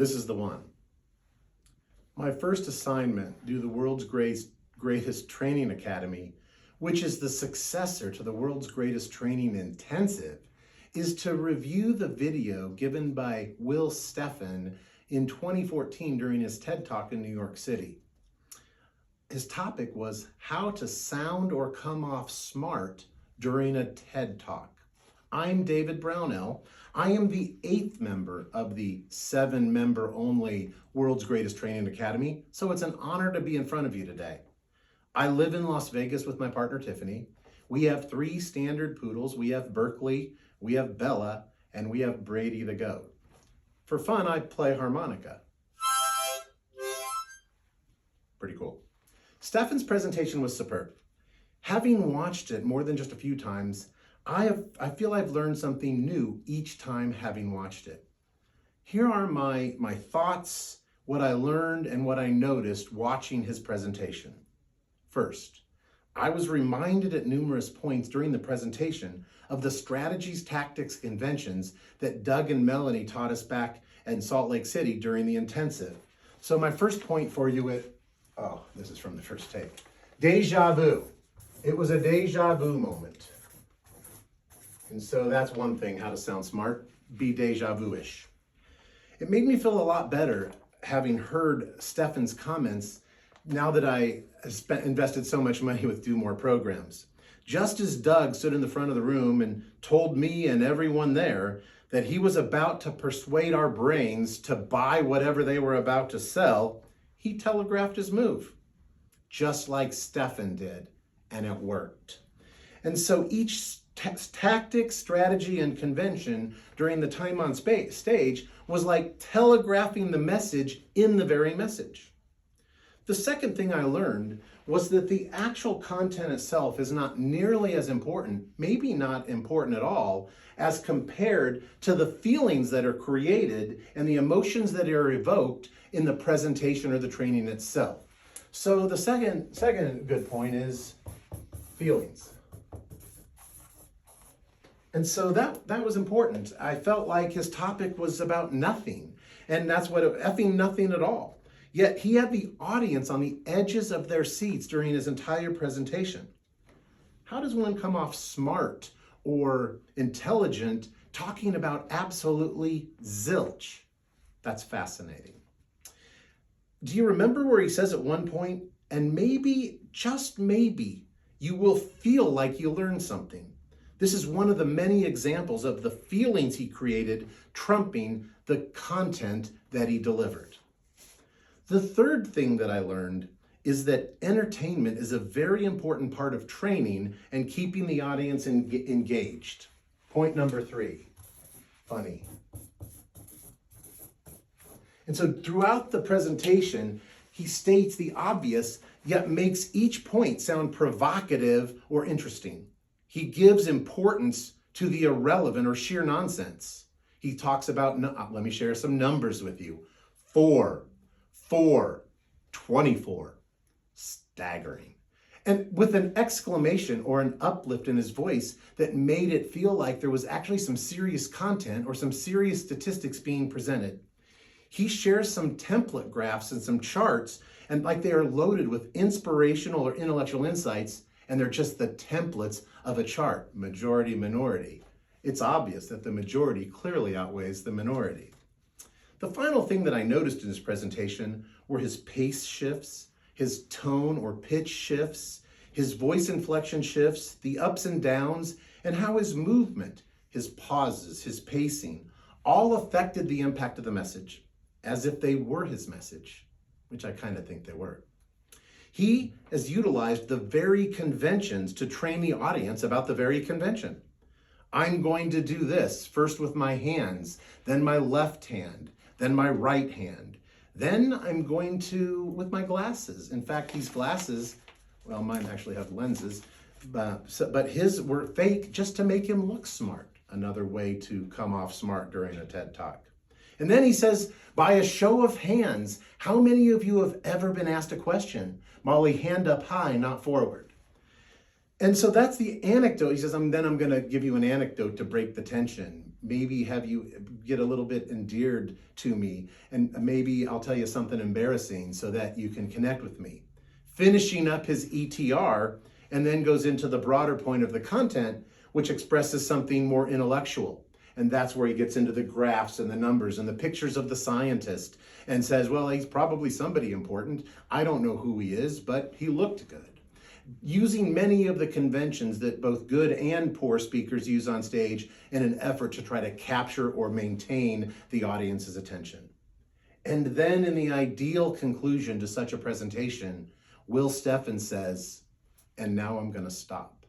This is the one. My first assignment due the world's greatest training academy, which is the successor to the world's greatest training intensive, is to review the video given by Will Steffen in 2014 during his TED Talk in New York City. His topic was how to sound or come off smart during a TED Talk. I'm David Brownell. I am the 8th member of the 7-member only World's Greatest Training Academy, so it's an honor to be in front of you today. I live in Las Vegas with my partner Tiffany. We have 3 standard poodles. We have Berkeley, we have Bella, and we have Brady the goat. For fun, I play harmonica. Pretty cool. Steffen's presentation was superb. Having watched it more than just a few times, I feel I've learned something new each time having watched it. Here are my thoughts, what I learned, and what I noticed watching his presentation. First, I was reminded at numerous points during the presentation of the strategies, tactics, conventions that Doug and Melanie taught us back in Salt Lake City during the intensive. So my first point for you this is from the first take. Deja vu. It was a deja vu moment. And so that's one thing, how to sound smart, be deja vu-ish. It made me feel a lot better having heard Steffen's comments now that I invested so much money with Do More programs. Just as Doug stood in the front of the room and told me and everyone there that he was about to persuade our brains to buy whatever they were about to sell, he telegraphed his move, just like Steffen did, and it worked. And so each tactic, strategy, and convention during the time on stage was like telegraphing the message in the very message. The second thing I learned was that the actual content itself is not nearly as important, maybe not important at all, as compared to the feelings that are created and the emotions that are evoked in the presentation or the training itself. So the second good point is feelings. And so that was important. I felt like his topic was about nothing, and that's what effing nothing at all. Yet he had the audience on the edges of their seats during his entire presentation. How does one come off smart or intelligent talking about absolutely zilch? That's fascinating. Do you remember where he says at one point, and maybe, just maybe, you will feel like you learned something? This is one of the many examples of the feelings he created trumping the content that he delivered. The third thing that I learned is that entertainment is a very important part of training and keeping the audience engaged. Point number 3, funny. And so throughout the presentation, he states the obvious, yet makes each point sound provocative or interesting. He gives importance to the irrelevant or sheer nonsense. He talks about, let me share some numbers with you. 4, 24, staggering. And with an exclamation or an uplift in his voice that made it feel like there was actually some serious content or some serious statistics being presented. He shares some template graphs and some charts, and like they are loaded with inspirational or intellectual insights, and they're just the templates of a chart, majority, minority. It's obvious that the majority clearly outweighs the minority. The final thing that I noticed in his presentation were his pace shifts, his tone or pitch shifts, his voice inflection shifts, the ups and downs, and how his movement, his pauses, his pacing, all affected the impact of the message, as if they were his message, which I kind of think they were. He has utilized the very conventions to train the audience about the very convention. I'm going to do this, first with my hands, then my left hand, then my right hand. Then I'm going to, with my glasses. In fact, these glasses, well, mine actually have lenses, but his were fake just to make him look smart. Another way to come off smart during a TED Talk. And then he says, by a show of hands, how many of you have ever been asked a question? Molly, hand up high, not forward. And so that's the anecdote. He says, then I'm going to give you an anecdote to break the tension. maybe have you get a little bit endeared to me, and maybe I'll tell you something embarrassing so that you can connect with me. Finishing up his ETR, and then goes into the broader point of the content, which expresses something more intellectual. And that's where he gets into the graphs and the numbers and the pictures of the scientist and says, well, he's probably somebody important. I don't know who he is, but he looked good. Using many of the conventions that both good and poor speakers use on stage in an effort to try to capture or maintain the audience's attention. And then in the ideal conclusion to such a presentation, Will Steffens says, and now I'm going to stop.